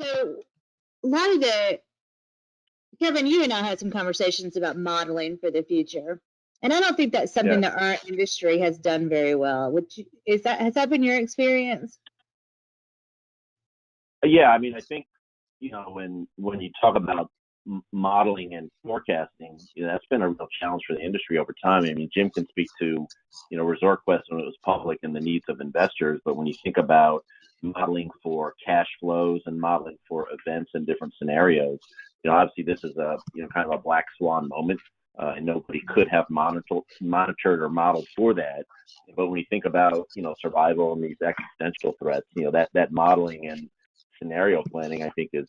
So a lot of Kevin, you and I had some conversations about modeling for the future. And I don't think that's something Yes. that our industry has done very well. Has that been your experience? Yeah, I mean, I think, when you talk about modeling and forecasting, that's been a real challenge for the industry over time. I mean, Jim can speak to, ResortQuest when it was public and the needs of investors, but when you think about modeling for cash flows and modeling for events and different scenarios, obviously this is a, kind of a black swan moment, and nobody could have monitored or modeled for that. But when you think about, survival and these existential threats, that modeling and scenario planning, I think is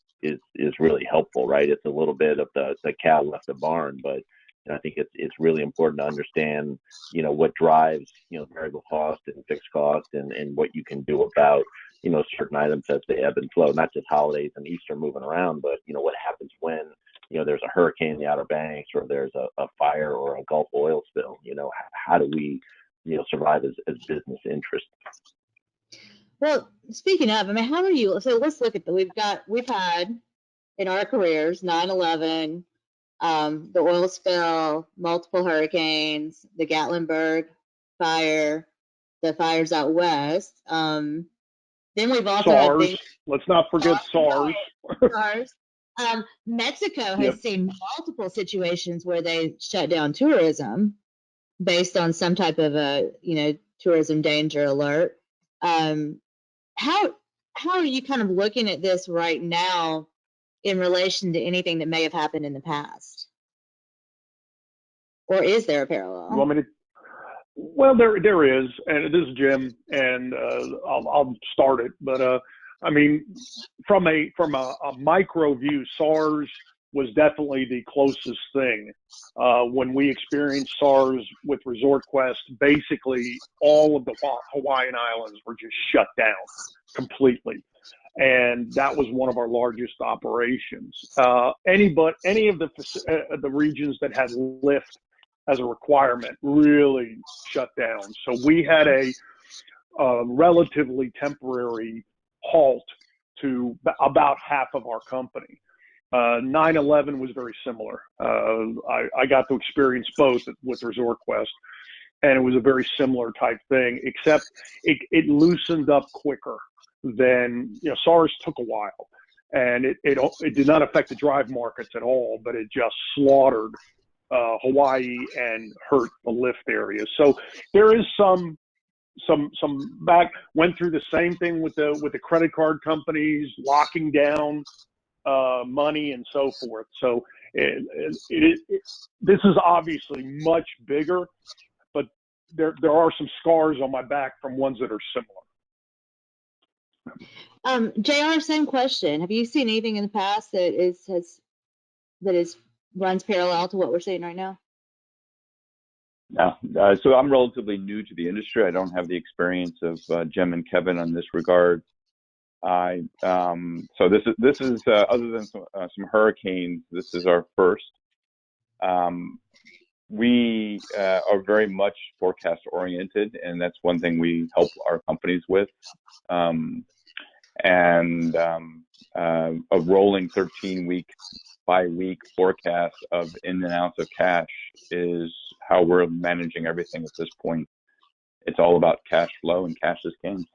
really helpful, right? It's a little bit of the cow left the barn, but I think it's really important to understand, what drives, variable cost and fixed cost, and what you can do about, certain items as they ebb and flow, not just holidays and Easter moving around, but, what happens when, there's a hurricane in the Outer Banks, or there's a fire or a Gulf oil spill. How do we, survive as business interests? Well, speaking of, I mean, how are you? So let's look at we've had in our careers 9/11, the oil spill, multiple hurricanes, the Gatlinburg fire, the fires out west. Then we've also had SARS. Let's not forget SARS. SARS. Mexico has Yep. seen multiple situations where they shut down tourism based on some type of a, tourism danger alert. How are you kind of looking at this right now in relation to anything that may have happened in the past? Or is there a parallel? You want me to? Well, there is, and this is Jim, and I'll start it. But I mean, from a micro view, SARS was definitely the closest thing. When we experienced SARS with ResortQuest, basically all of the Hawaiian Islands were just shut down completely. And that was one of our largest operations. Any of the regions that had lift as a requirement really shut down. So we had a relatively temporary halt to about half of our company. 9/11 was very similar. I got to experience both with ResortQuest, and it was a very similar type thing, except it loosened up quicker than, SARS took a while, and it did not affect the drive markets at all, but it just slaughtered Hawaii and hurt the lift areas. So there is some went through the same thing with the credit card companies locking down money and so forth. So this is obviously much bigger, but there are some scars on my back from ones that are similar. JR, same question. Have you seen anything in the past that runs parallel to what we're seeing right now? No. So I'm relatively new to the industry. I don't have the experience of Jim and Kevin on this regard. So this is other than some hurricanes, this is our first. We are very much forecast oriented, and that's one thing we help our companies with. And a rolling 13-week bi-week forecast of in and outs of cash is how we're managing everything at this point. It's all about cash flow, and cash is king.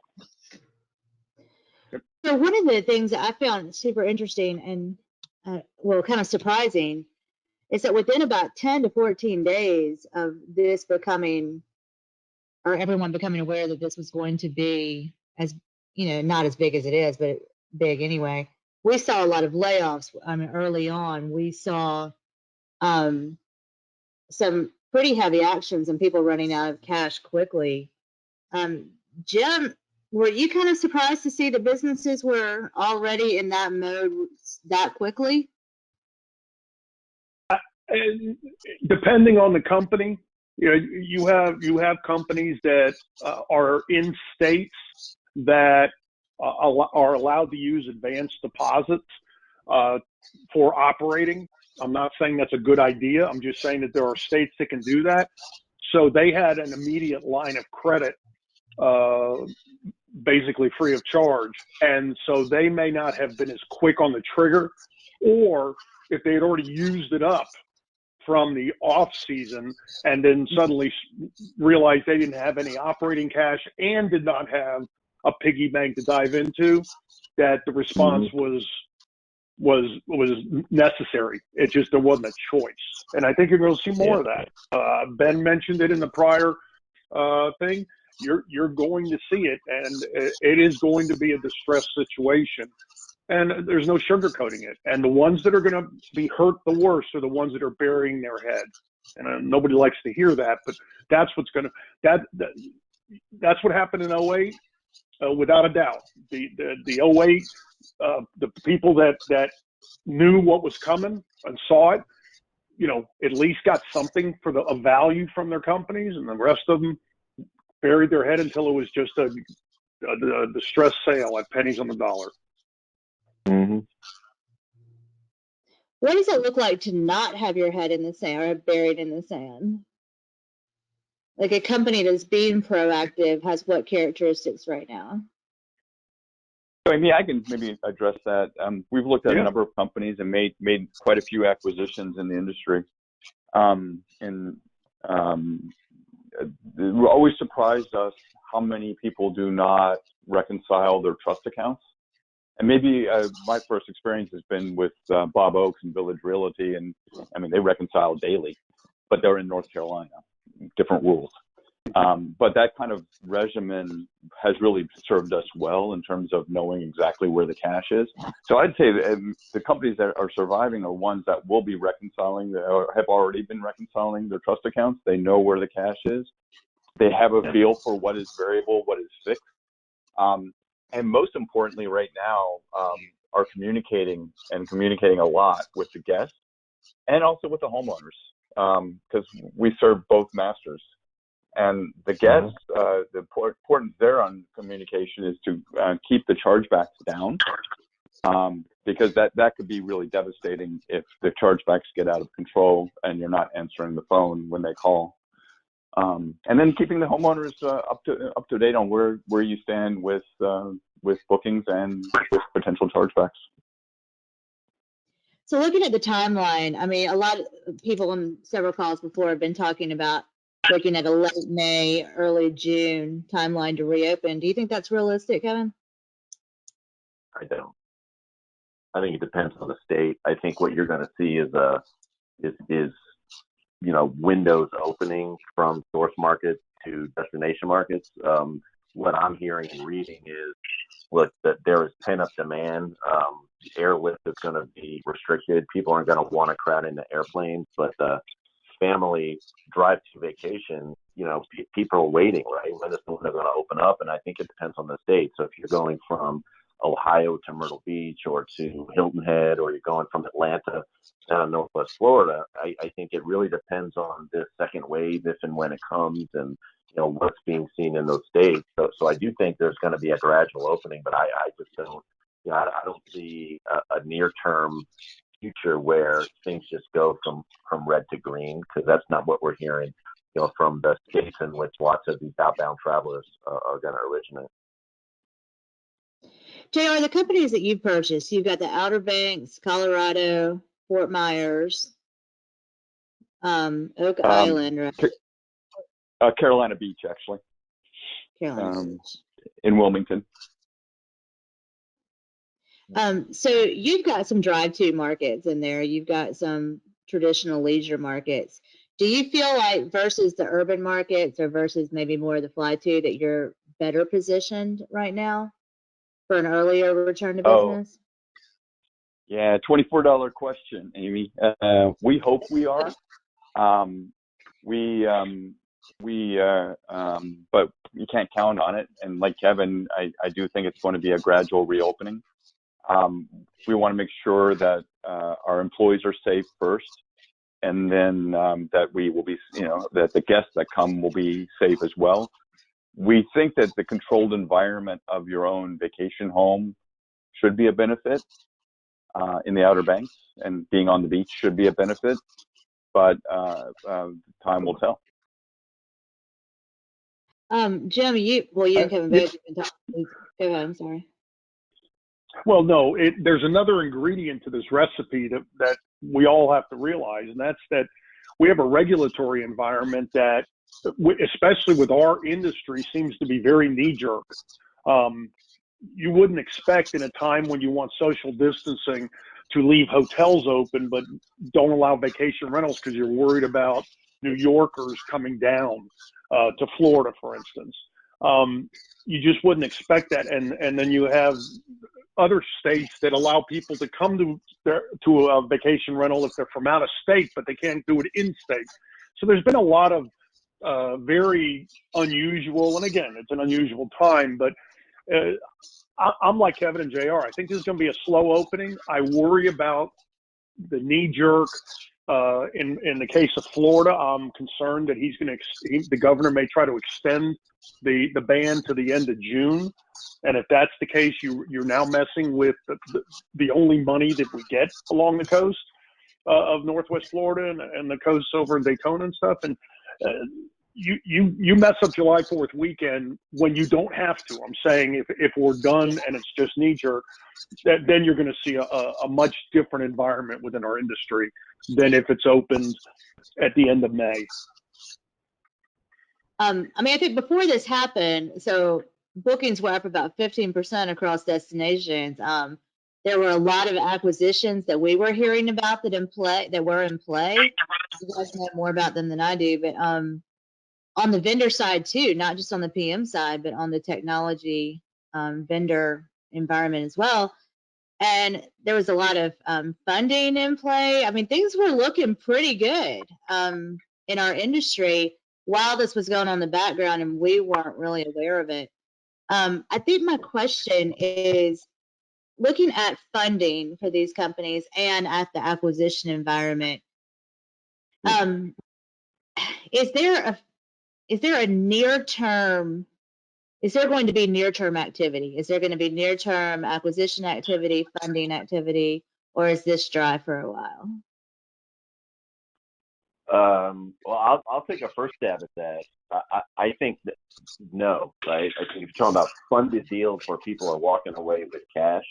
So one of the things that I found super interesting and kind of surprising is that within about 10 to 14 days of this everyone becoming aware that this was going to be as, not as big as it is, but big anyway, we saw a lot of layoffs. I mean, early on, we saw some pretty heavy actions and people running out of cash quickly. Jim, were you kind of surprised to see that businesses were already in that mode that quickly? Depending on the company, you have companies that are in states that are allowed to use advanced deposits for operating. I'm not saying that's a good idea. I'm just saying that there are states that can do that. So they had an immediate line of credit basically free of charge. And so they may not have been as quick on the trigger, or if they had already used it up from the off season and then suddenly realized they didn't have any operating cash and did not have a piggy bank to dive into, that the response was necessary. It just, there wasn't a choice. And I think you're going to see more of that. Ben mentioned it in the prior thing. You're going to see it, and it is going to be a distressed situation. And there's no sugarcoating it. And the ones that are going to be hurt the worst are the ones that are burying their head. And nobody likes to hear that, but that's what's going to that's what happened in '08, without a doubt. The '08, the people that knew what was coming and saw it, at least got something for a value from their companies, and the rest of them buried their head until it was just a distressed sale at pennies on the dollar. Mm-hmm. What does it look like to not have your head in the sand or buried in the sand? Like a company that's being proactive has what characteristics right now? So, I can maybe address that. We've looked at a number of companies and made quite a few acquisitions in the industry. It always surprised us how many people do not reconcile their trust accounts. And maybe my first experience has been with Bob Oakes and Village Realty, and they reconcile daily, but they're in North Carolina, different rules. But that kind of regimen has really served us well in terms of knowing exactly where the cash is. So I'd say the companies that are surviving are ones that will be reconciling, or have already been reconciling their trust accounts. They know where the cash is. They have a feel for what is variable, what is fixed. And most importantly, right now, are communicating a lot with the guests and also with the homeowners, because we serve both masters. And the guests, the importance there on communication is to keep the chargebacks down, because that could be really devastating if the chargebacks get out of control and you're not answering the phone when they call. And then keeping the homeowners up to date on where you stand with bookings and with potential chargebacks. So looking at the timeline, a lot of people on several calls before have been talking about looking at a late May, early June timeline to reopen. Do you think that's realistic, Kevin? I don't. I think it depends on the state. I think what you're going to see is windows opening from source markets to destination markets. What I'm hearing and reading is, look, that there is pent-up demand. Airlift is going to be restricted. People aren't going to want to crowd into airplanes, but the family drive to vacation, people are waiting, right? When is the window going to open up? And I think it depends on the state. So if you're going from Ohio to Myrtle Beach or to Hilton Head, or you're going from Atlanta down to Northwest Florida, I think it really depends on this second wave, if and when it comes, and what's being seen in those states. So I do think there's going to be a gradual opening, but I just don't. I don't see a near-term future where things just go from red to green, because that's not what we're hearing, from the states in which lots of these outbound travelers are going to originate. JR, the companies that you've purchased, you've got the Outer Banks, Colorado, Fort Myers, Oak Island, right? Carolina Beach, actually. Carolina Beach. In Wilmington. So you've got some drive-to markets in there. You've got some traditional leisure markets. Do you feel like versus the urban markets, or versus maybe more of the fly-to, that you're better positioned right now for an earlier return to business? Yeah, $24 question, Amy. We hope we are. But you can't count on it. And like Kevin, I do think it's going to be a gradual reopening. We want to make sure that our employees are safe first, and then that we will be, that the guests that come will be safe as well. We think that the controlled environment of your own vacation home should be a benefit in the Outer Banks, and being on the beach should be a benefit, but time will tell. Jim, you and Kevin Yeah, both have been talking. Go ahead. I'm sorry. well, no, there's another ingredient to this recipe that we all have to realize, and that's that we have a regulatory environment that, especially with our industry, seems to be very knee-jerk. Um, you wouldn't expect in a time when you want social distancing to leave hotels open, but don't allow vacation rentals because you're worried about New Yorkers coming down to Florida, for instance. You just wouldn't expect that, and then you have other states that allow people to come to a vacation rental if they're from out of state, but they can't do it in state. So there's been a lot of very unusual, and again, it's an unusual time, but I'm like Kevin and JR. I think this is going to be a slow opening. I worry about the knee jerk. In the case of Florida, I'm concerned that the governor may try to extend the ban to the end of June. And if that's the case, you're now messing with the only money that we get along the coast of Northwest Florida and the coasts over in Daytona and stuff. And you mess up July 4th weekend when you don't have to. I'm saying if we're done and it's just knee jerk, then you're going to see a much different environment within our industry than if it's opened at the end of May. I mean, I think before this happened, so bookings were up about 15% across destinations. There were a lot of acquisitions that we were hearing about that were in play. You guys know more about them than I do, but on the vendor side too, not just on the PM side, but on the technology vendor environment as well. And there was a lot of funding in play. I mean, things were looking pretty good in our industry while this was going on in the background, and we weren't really aware of it. I think my question is, looking at funding for these companies and at the acquisition environment, um, is there a near term? Is there going to be near-term activity? Is there going to be near-term acquisition activity, funding activity, or is this dry for a while? Well, I'll take a first stab at that. I think that no, right? I think if you're talking about funded deals where people are walking away with cash,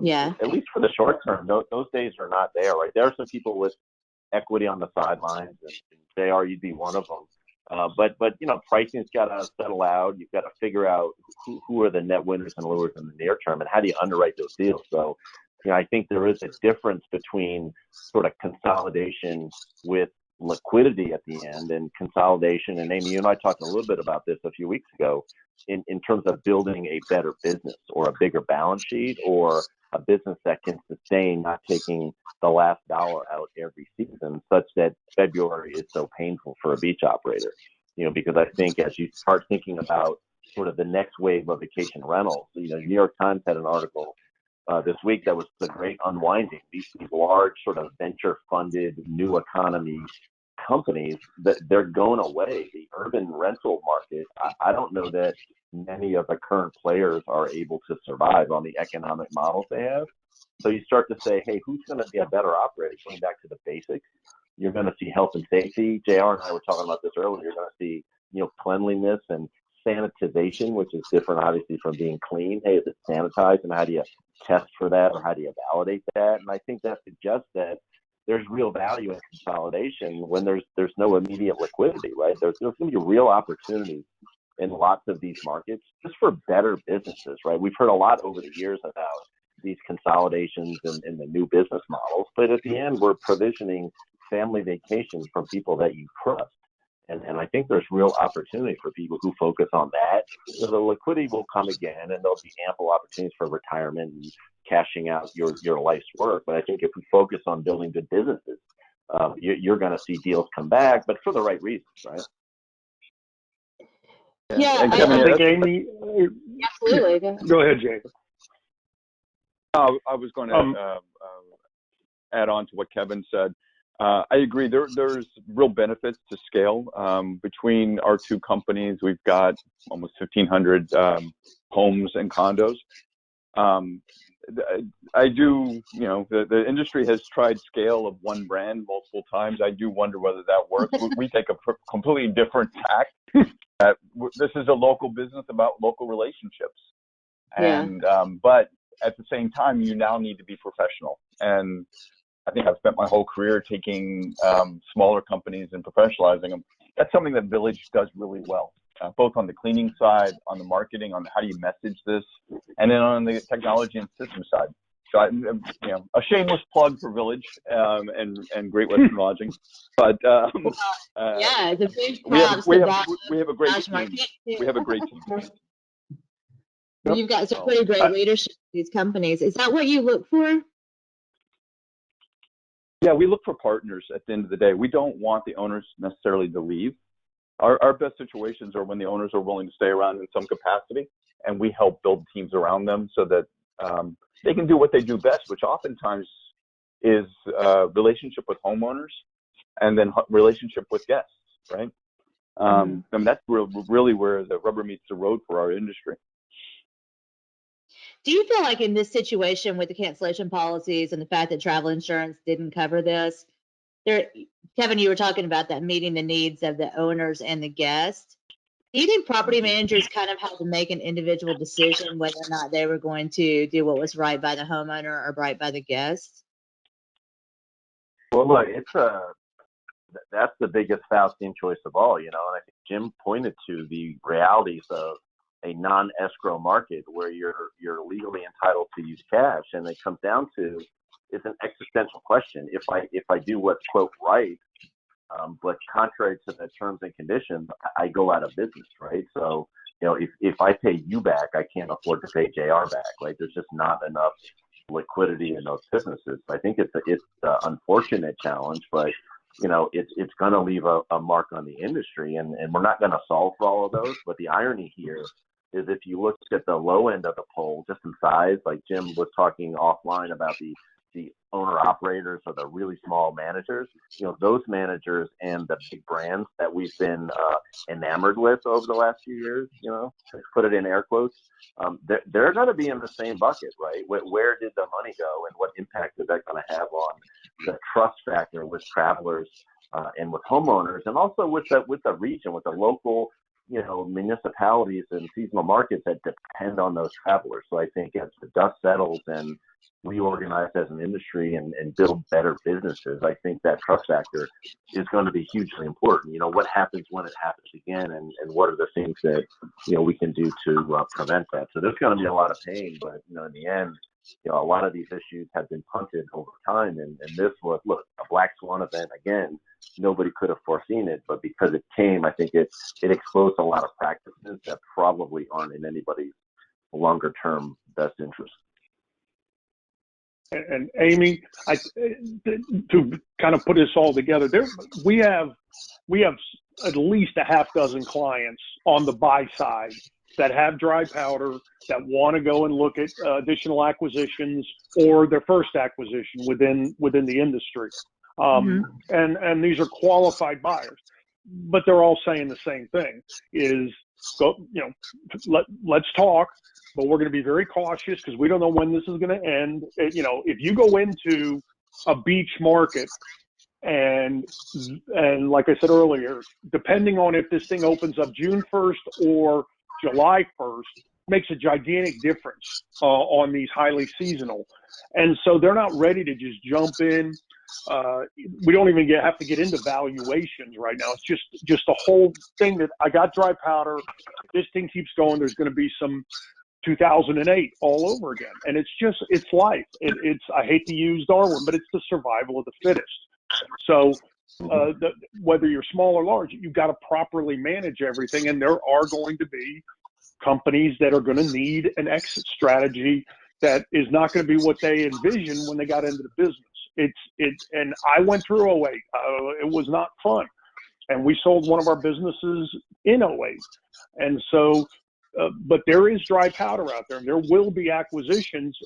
Yeah. at least for the short term, those days are not there, right? There are some people with equity on the sidelines, and JR, you'd be one of them. But pricing's got to settle out. You've got to figure out who are the net winners and losers in the near term, and how do you underwrite those deals? So, I think there is a difference between sort of consolidation with liquidity at the end and consolidation. And Amy, you and I talked a little bit about this a few weeks ago in terms of building a better business or a bigger balance sheet or a business that can sustain not taking the last dollar out every season, such that February is so painful for a beach operator. Because I think as you start thinking about sort of the next wave of vacation rentals, New York Times had an article this week that was the great unwinding. These large sort of venture-funded new economy companies, that they're going away. The urban rental market, I don't know that many of the current players are able to survive on the economic models they have. So you start to say, hey, who's going to be a better operator? Going back to the basics, you're going to see health and safety. JR and I were talking about this earlier. You're going to see, cleanliness and sanitization, which is different, obviously, from being clean. Hey, is it sanitized, and how do you test for that, or how do you validate that? And I think that suggests that there's real value in consolidation when there's no immediate liquidity, right? There's going to be real opportunities in lots of these markets just for better businesses, right? We've heard a lot over the years about these consolidations and the new business models, but at the end, we're provisioning family vacations from people that you trust. And I think there's real opportunity for people who focus on that. So the liquidity will come again, and there'll be ample opportunities for retirement and cashing out your life's work. But I think if we focus on building good businesses, you're going to see deals come back, but for the right reasons, right? Yeah, And I Kevin, think Amy. absolutely. Go ahead, Jay. I was going to add on to what Kevin said. I agree. There's real benefits to scale. Between our two companies, we've got almost 1,500 homes and condos. I do, the industry has tried scale of one brand multiple times. I do wonder whether that works. We take a completely different tack. This is a local business about local relationships. Yeah. And, but at the same time, you now need to be professional. And I think I've spent my whole career taking smaller companies and professionalizing them. That's something that Village does really well, both on the cleaning side, on the marketing, on how do you message this, and then on the technology and system side. So, a shameless plug for Village and Great Western Lodging. But yeah, it's a big we have props we to have Bob. we have a great Gosh, team. Mark, We have a great team. You've got some pretty great leadership in these companies. Is that what you look for? Yeah, we look for partners at the end of the day. We don't want the owners necessarily to leave. Our best situations are when the owners are willing to stay around in some capacity, and we help build teams around them so that they can do what they do best, which oftentimes is relationship with homeowners and then relationship with guests, right? And that's really where the rubber meets the road for our industry. Do you feel like in this situation with the cancellation policies and the fact that travel insurance didn't cover this, Kevin, you were talking about that meeting the needs of the owners and the guests. Do you think property managers kind of had to make an individual decision whether or not they were going to do what was right by the homeowner or right by the guest? Well, look, that's the biggest Faustian choice of all, and I think Jim pointed to the realities of a non-escrow market where you're legally entitled to use cash, and it comes down to it's an existential question. If I do what's quote right, but contrary to the terms and conditions, I go out of business, right? So if I pay you back, I can't afford to pay JR back, right? There's just not enough liquidity in those businesses. I think it's an unfortunate challenge, but it's going to leave a mark on the industry, and we're not going to solve for all of those. But the irony here is if you look at the low end of the poll, just in size, like Jim was talking offline about the owner operators or the really small managers, those managers and the big brands that we've been enamored with over the last few years, let's put it in air quotes, they're going to be in the same bucket, right? Where did the money go, and what impact is that going to have on the trust factor with travelers and with homeowners, and also with the region, with the local municipalities and seasonal markets that depend on those travelers. So I think as the dust settles and we organize as an industry and build better businesses, I think that trust factor is going to be hugely important. What happens when it happens again, and what are the things that we can do to prevent that. So there's going to be a lot of pain, but in the end, a lot of these issues have been punted over time, and this was, look, a black swan event again. Nobody could have foreseen it, but because it came, I think it exposed a lot of practices that probably aren't in anybody's longer term best interest. And Amy, to kind of put this all together, we have at least a half dozen clients on the buy side that have dry powder, that want to go and look at additional acquisitions or their first acquisition within the industry. And these are qualified buyers, but they're all saying the same thing: is go, let's talk, but we're going to be very cautious because we don't know when this is going to end. If you go into a beach market and like I said earlier, depending on if this thing opens up June 1st or July 1st, makes a gigantic difference on these highly seasonal. And so they're not ready to just jump in. We don't even have to get into valuations right now. It's just the whole thing that I got dry powder. If this thing keeps going, there's going to be some 2008 all over again. And it's life. I hate to use Darwin, but it's the survival of the fittest. So whether you're small or large, you've got to properly manage everything. And there are going to be companies that are going to need an exit strategy that is not going to be what they envisioned when they got into the business. And I went through 08. It was not fun. And we sold one of our businesses in 08. And so, but there is dry powder out there, and there will be acquisitions.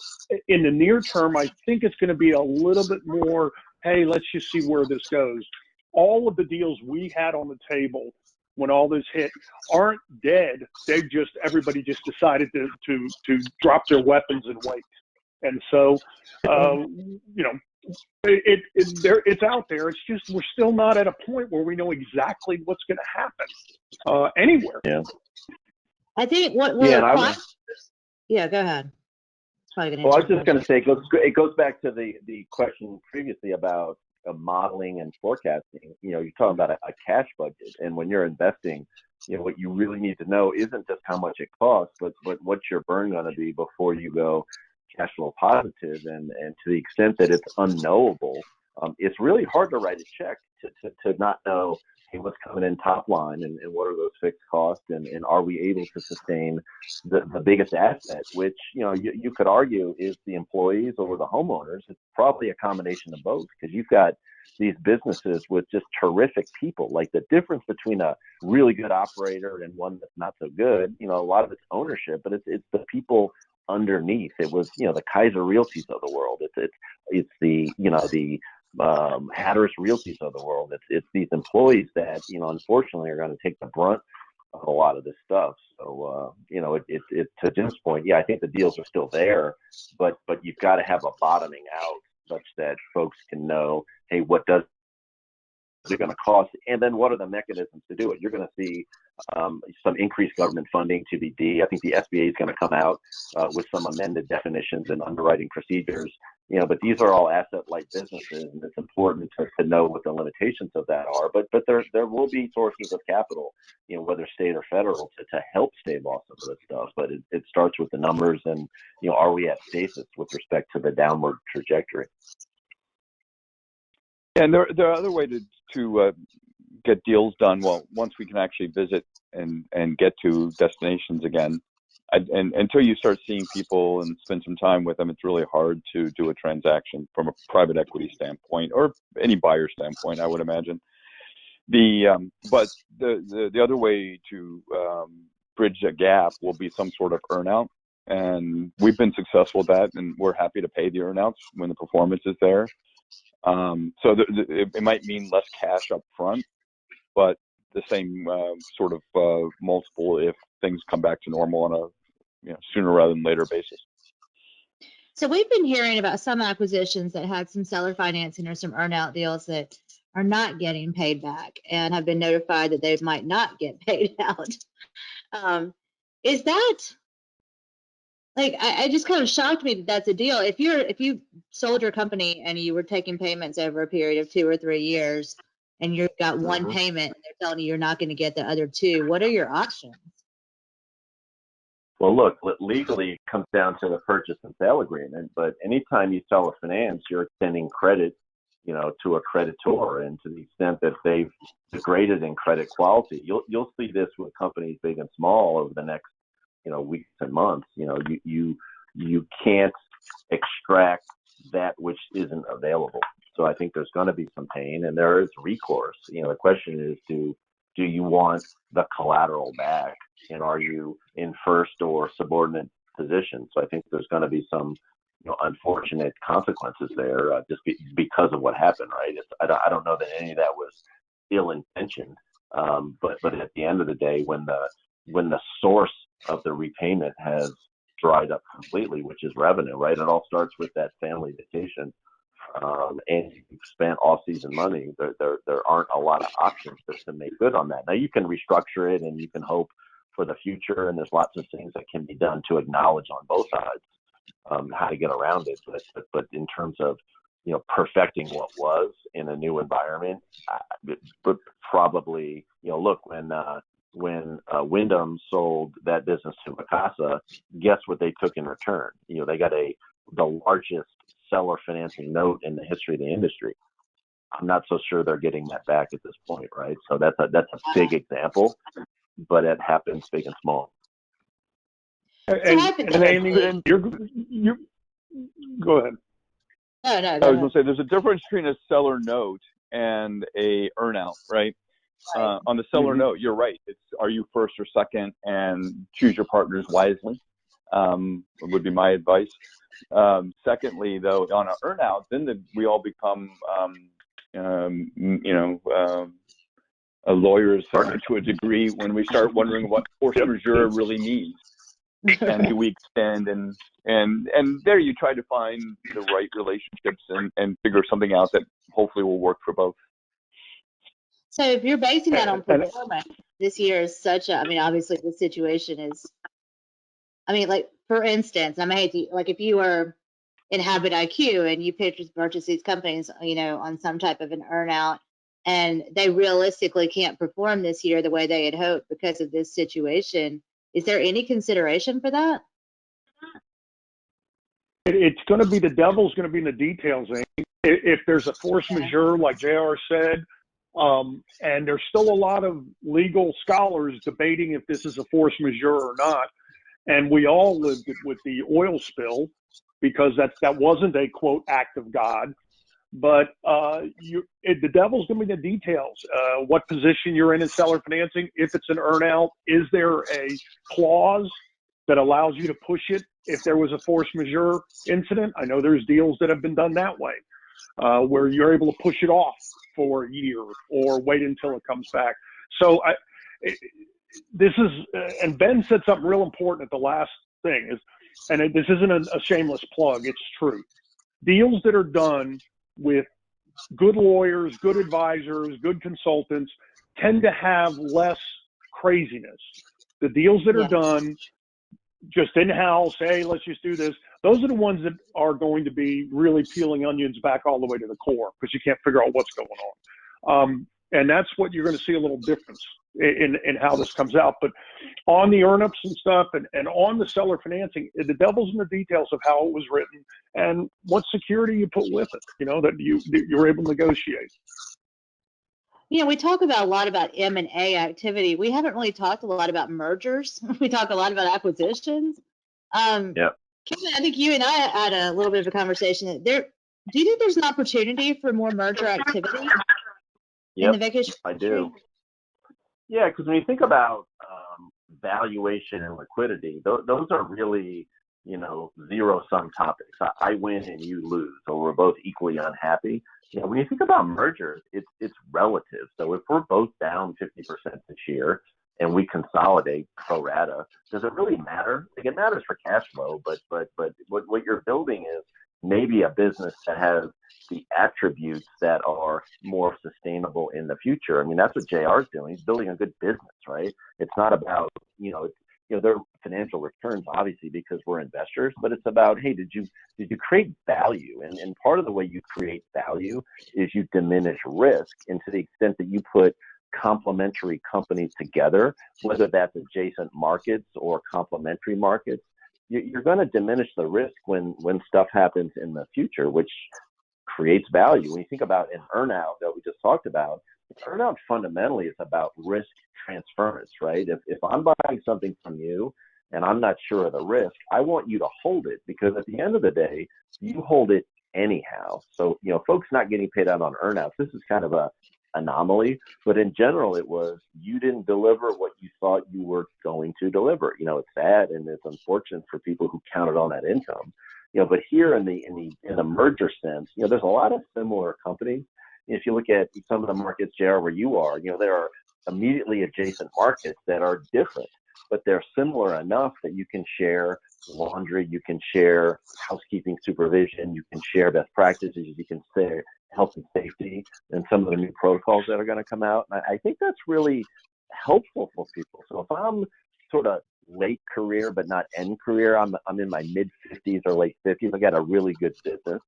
In the near term, I think it's going to be a little bit more, hey, let's just see where this goes. All of the deals we had on the table when all this hit aren't dead. Everybody just decided to drop their weapons and wait. And so, it's out there. It's just we're still not at a point where we know exactly what's going to happen anywhere. Yeah. I think what Yeah, yeah, go ahead. Well, I was just going to say it goes back to the question previously about modeling and forecasting. You're talking about a cash budget, and when you're investing, what you really need to know isn't just how much it costs, but what's your burn going to be before you go cash flow positive. And to the extent that it's unknowable, it's really hard to write a check to not know, hey, what's coming in top line and what are those fixed costs, and are we able to sustain the biggest asset, which you could argue is the employees or the homeowners. It's probably a combination of both, because you've got these businesses with just terrific people. Like, the difference between a really good operator and one that's not so good, a lot of it's ownership, but it's the people underneath. It was the Kaiser Realties of the world. It's the Hatteras Realties of the world. It's these employees that unfortunately are going to take the brunt of a lot of this stuff. So it's to Jim's point. Yeah, I think the deals are still there, but you've got to have a bottoming out such that folks can know, hey, what does it going to cost, and then what are the mechanisms to do it? You're going to see some increased government funding, TBD. I think the SBA is going to come out with some amended definitions and underwriting procedures. But these are all asset-light businesses, and it's important to know what the limitations of that are. But there will be sources of capital, whether state or federal, to help stave off some of this stuff. But it starts with the numbers, and are we at stasis with respect to the downward trajectory? And there are other ways to get deals done. Well, once we can actually visit and get to destinations again, and until you start seeing people and spend some time with them, it's really hard to do a transaction from a private equity standpoint or any buyer standpoint, I would imagine. But the other way to bridge a gap will be some sort of earnout, and we've been successful with that, and we're happy to pay the earnouts when the performance is there. So it might mean less cash up front, but the same sort of multiple if things come back to normal on a sooner rather than later basis. So we've been hearing about some acquisitions that had some seller financing or some earnout deals that are not getting paid back and have been notified that they might not get paid out. Is that, like, I just kind of shocked me that that's a deal. If you sold your company and you were taking payments over a period of 2 or 3 years, and you've got one payment and they're telling you you're not going to get the other 2, what are your options? Well, look, legally it comes down to the purchase and sale agreement, but anytime you sell or finance, you're extending credit, to a creditor, and to the extent that they've degraded in credit quality, you'll see this with companies big and small over the next, weeks and months. You can't extract that which isn't available. So I think there's going to be some pain, and there is recourse. The question is, do you want the collateral back, and are you in first or subordinate position? So I think there's going to be some unfortunate consequences there, just because of what happened, right? I don't know that any of that was ill-intentioned, but at the end of the day, when the source of the repayment has dried up completely, which is revenue, right? It all starts with that family vacation, and you've spent off-season money. There aren't a lot of options to make good on that. Now you can restructure it, and you can hope for the future, and there's lots of things that can be done to acknowledge on both sides how to get around it. But in terms of perfecting what was in a new environment, but probably look, when Wyndham sold that business to Mikasa, guess what they took in return? They got the largest seller financing note in the history of the industry. I'm not so sure they're getting that back at this point, right? So that's a big example, but it happens big and small. And Andy, you go ahead. No, I was going to say there's a difference between a seller note and a earnout, right? On the seller note, you're right. It's, are you first or second, and choose your partners wisely, would be my advice. Secondly, though, on an earnout, then we all become, lawyers to a degree when we start wondering what force majeure really means. and do we extend, and there you try to find the right relationships and figure something out that hopefully will work for both. So if you're basing that on And performance, this year is such a, I mean, obviously the situation is, I mean, like for instance, I hate to, like if you were in Habit IQ and you purchase these companies, you know, on some type of an earnout, and they realistically can't perform this year the way they had hoped because of this situation, is there any consideration for that? it's going to be, the devil's going to be in the details. If there's a force majeure, like JR said, and there's still a lot of legal scholars debating if this is a force majeure or not. And we all lived it with the oil spill because that wasn't a quote act of God. But the devil's going to be in the details. What position you're in seller financing? If it's an earnout, is there a clause that allows you to push it if there was a force majeure incident? I know there's deals that have been done that way, where you're able to push it off for a year or wait until it comes back. So this is, and Ben said something real important at the last thing is, and this isn't a shameless plug, it's true. Deals that are done with good lawyers, good advisors, good consultants tend to have less craziness. The deals that are done just in-house, hey, let's just do this, those are the ones that are going to be really peeling onions back all the way to the core because you can't figure out what's going on. And that's what you're going to see a little difference in how this comes out. But on the earn-ups and stuff and on the seller financing, the devil's in the details of how it was written and what security you put with it, you know, that you're able to negotiate. You know, we talk about a lot about M&A activity. We haven't really talked a lot about mergers. We talk a lot about acquisitions. Yeah. Kevin, I think you and I had a little bit of a conversation. Do you think there's an opportunity for more merger activity in the vacation I industry? do. Yeah, because when you think about valuation and liquidity, those are really, you know, zero-sum topics. I win and you lose, so we're both equally unhappy. You know, when you think about mergers, it's relative. So if we're both down 50% this year and we consolidate pro rata, does it really matter? Like, it matters for cash flow, but what you're building is maybe a business that has the attributes that are more sustainable in the future. I mean, that's what JR's doing. He's building a good business, right? It's not about, their financial returns, obviously, because we're investors, but it's about, hey, did you create value? And part of the way you create value is you diminish risk, and to the extent that you put complementary companies together, whether that's adjacent markets or complementary markets, you're going to diminish the risk when stuff happens in the future, which creates value. When you think about an earnout that we just talked about, earnout fundamentally is about risk transference, right? If I'm buying something from you and I'm not sure of the risk, I want you to hold it, because at the end of the day, you hold it anyhow. So, folks not getting paid out on earnouts, this is kind of a anomaly, but in general, it was you didn't deliver what you thought you were going to deliver. It's sad and it's unfortunate for people who counted on that income. But here in the merger sense, there's a lot of similar companies. If you look at some of the markets, JR, where you are, there are immediately adjacent markets that are different, but they're similar enough that you can share laundry, you can share housekeeping supervision, you can share best practices, you can share health and safety, and some of the new protocols that are going to come out. And I think that's really helpful for people. So if I'm sort of late career but not end career, I'm in my mid 50s or late 50s, I got a really good business,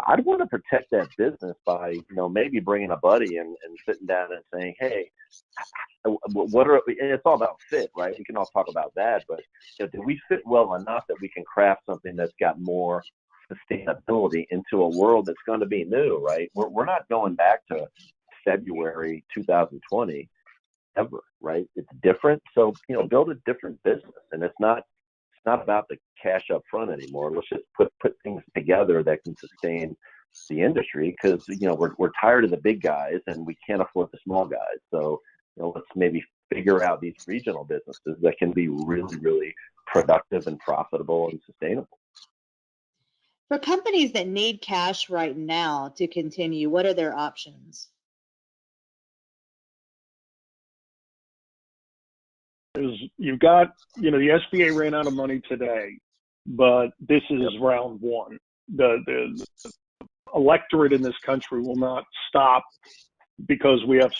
I'd want to protect that business by maybe bringing a buddy and sitting down and saying, hey, it's all about fit, right? We can all talk about that, but do we fit well enough that we can craft something that's got more sustainability into a world that's going to be new, right? We're not going back to February 2020 ever, right? It's different. So, build a different business, and it's not about the cash up front anymore. Let's just put things together that can sustain the industry, because, we're tired of the big guys and we can't afford the small guys. So, let's maybe figure out these regional businesses that can be really, really productive and profitable and sustainable. For companies that need cash right now to continue, what are their options? you've got, the SBA ran out of money today, but this is round one. The electorate in this country will not stop because we have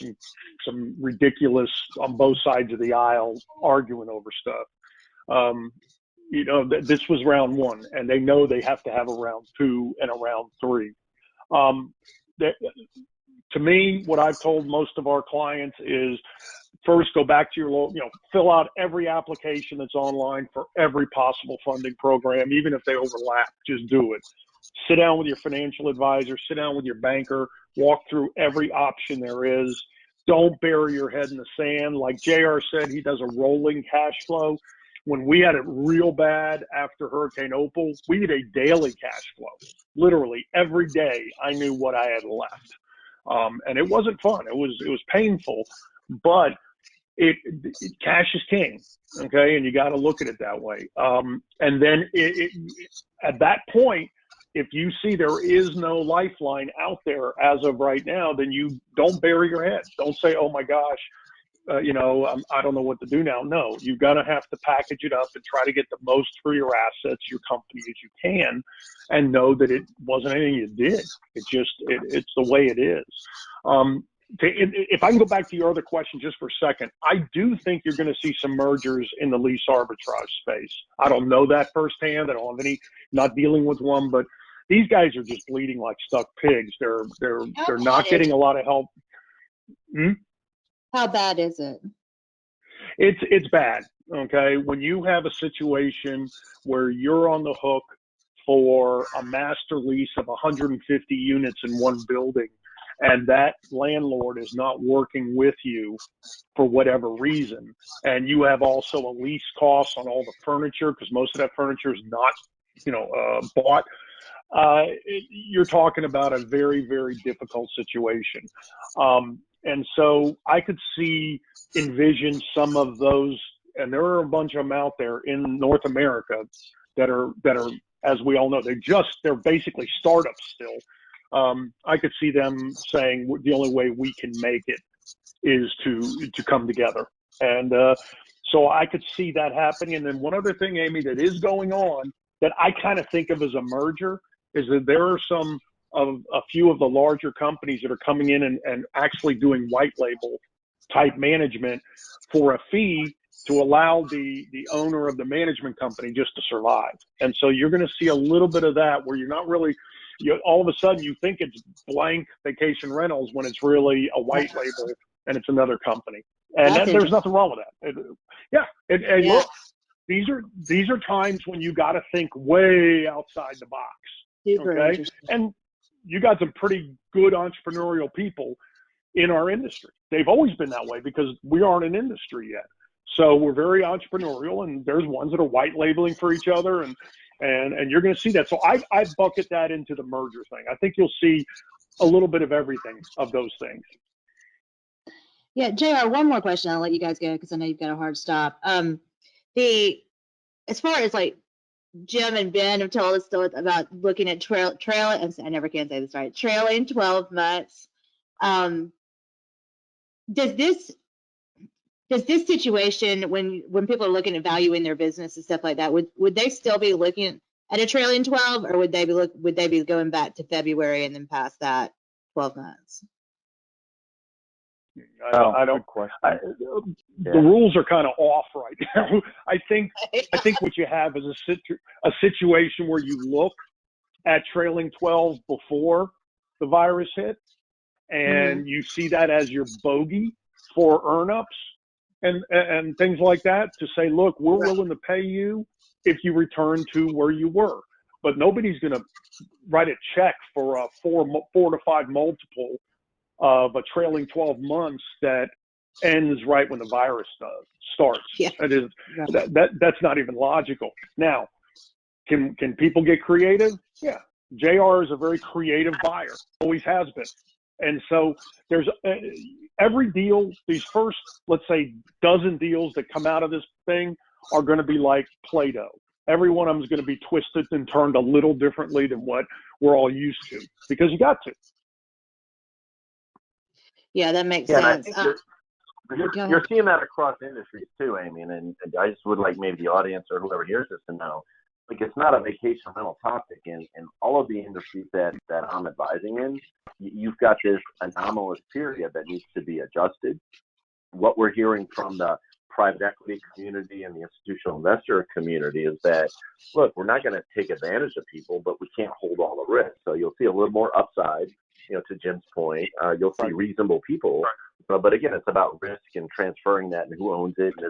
some ridiculous on both sides of the aisle arguing over stuff. This was round one, and they know they have to have a round two and a round three. To me, what I've told most of our clients is first go back to your fill out every application that's online for every possible funding program, even if they overlap, just do it. Sit down with your financial advisor, sit down with your banker, walk through every option there is. Don't bury your head in the sand. Like JR said, he does a rolling cash flow. When we had it real bad after Hurricane Opal, we did a daily cash flow. Literally every day I knew what I had left. And it wasn't fun. It was painful, but cash is king. Okay. And you got to look at it that way. And then at that point, if you see there is no lifeline out there as of right now, then you don't bury your head. Don't say, oh my gosh, I don't know what to do now. No, you've got to have to package it up and try to get the most for your assets, your company as you can, and know that it wasn't anything you did. It's the way it is. If I can go back to your other question just for a second, I do think you're going to see some mergers in the lease arbitrage space. I don't know that firsthand. I don't have not dealing with one, but these guys are just bleeding like stuck pigs. They're not getting a lot of help. How bad is it? It's bad. Okay. When you have a situation where you're on the hook for a master lease of 150 units in one building, and that landlord is not working with you for whatever reason, and you have also a lease cost on all the furniture, because most of that furniture is not, bought, you're talking about a very, very difficult situation. And so I could envision some of those, and there are a bunch of them out there in North America that are, as we all know, they're basically startups still. I could see them saying the only way we can make it is to come together. And so I could see that happening. And then one other thing, Amy, that is going on that I kind of think of as a merger is that there are a few of the larger companies that are coming in and actually doing white label type management for a fee to allow the owner of the management company just to survive. And so you're going to see a little bit of that where you're not really, all of a sudden you think it's blank vacation rentals when it's really a white label and it's another company. And there's nothing wrong with that. And look, these are times when you got to think way outside the box. Okay. And you got some pretty good entrepreneurial people in our industry. They've always been that way because we aren't an industry yet. So we're very entrepreneurial, and there's ones that are white labeling for each other, and you're going to see that. So I bucket that into the merger thing. I think you'll see a little bit of everything of those things. Yeah, JR, one more question. I'll let you guys go because I know you've got a hard stop. As far as like Jim and Ben have told us about looking at trailing, I never can say this right, trailing 12 months. Does this situation, when people are looking at valuing their business and stuff like that, would they still be looking at a trailing 12, or would they be going back to February and then past that 12 months? I don't question. The rules are kind of off right now. I think what you have is a situation where you look at trailing 12 before the virus hit, and you see that as your bogey for earn-ups and things like that, to say, look, we're willing to pay you if you return to where you were. But nobody's going to write a check for a 4 to 5 multiple of a trailing 12 months that ends right when the virus starts. Yeah. That's not even logical. Now, can people get creative? Yeah. JR is a very creative buyer, always has been. And so there's every deal, these first, let's say, dozen deals that come out of this thing are going to be like Play-Doh. Every one of them is going to be twisted and turned a little differently than what we're all used to, because you got to. Yeah, that makes sense. Go You're ahead. seeing that across industries too, Amy, and I just would like maybe the audience or whoever hears this to know, like it's not a vacation rental topic. In all of the industries that I'm advising in, you've got this anomalous period that needs to be adjusted. What we're hearing from the private equity community and the institutional investor community is that, look, we're not going to take advantage of people, but we can't hold all the risk. So you'll see a little more upside, to Jim's point. You'll see reasonable people. But again, it's about risk and transferring that and who owns it and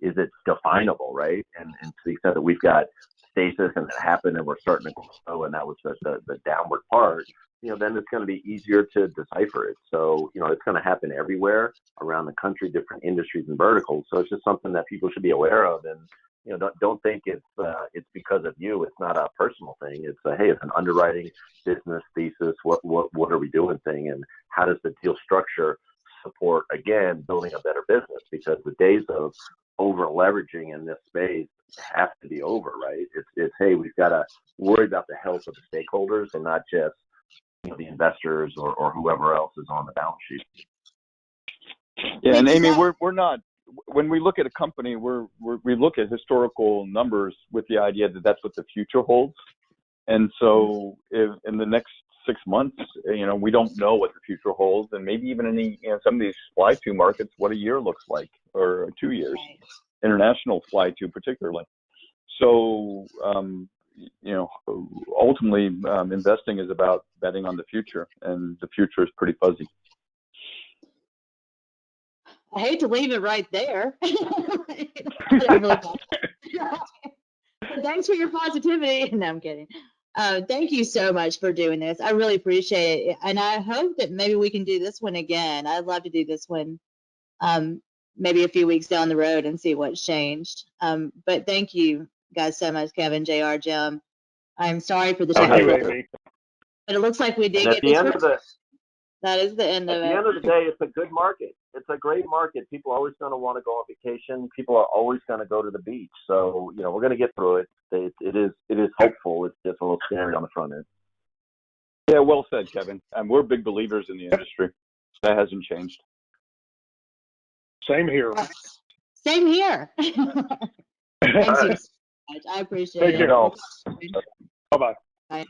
is it definable, right? And to the extent that we've got stasis and that happened and we're starting to grow and that was the downward part, then it's going to be easier to decipher it. So, it's going to happen everywhere around the country, different industries and verticals. So it's just something that people should be aware of. And, don't think it's because of you. It's not a personal thing. It's hey, it's an underwriting business thesis. What are we doing thing? And how does the deal structure support, again, building a better business? Because the days of over leveraging in this space have to be over, right? It's hey, we've got to worry about the health of the stakeholders and not just the investors or whoever else is on the balance sheet. Yeah, and Amy, we're not. When we look at a company, we look at historical numbers with the idea that that's what the future holds. And so, if in the next 6 months, we don't know what the future holds, and maybe even in some of these fly-to markets, what a year looks like, or 2 years, international fly-to particularly. So, ultimately, investing is about betting on the future, and the future is pretty fuzzy. I hate to leave it right there. Thanks for your positivity. No, I'm kidding. Thank you so much for doing this. I really appreciate it. And I hope that maybe we can do this one again. I'd love to do this one maybe a few weeks down the road and see what's changed. But thank you guys so much, Kevin, JR, Jim. I'm sorry for the technical, but it looks like we did get this. That is the end of it. At the end of the day, it's a good market. It's a great market. People are always going to want to go on vacation. People are always going to go to the beach. So, we're going to get through it. It is hopeful. It's just a little scary on the front end. Yeah, well said, Kevin. We're big believers in the industry. That hasn't changed. Same here. Same here. Thanks you so much. I appreciate it. Take care. Bye-bye. Bye.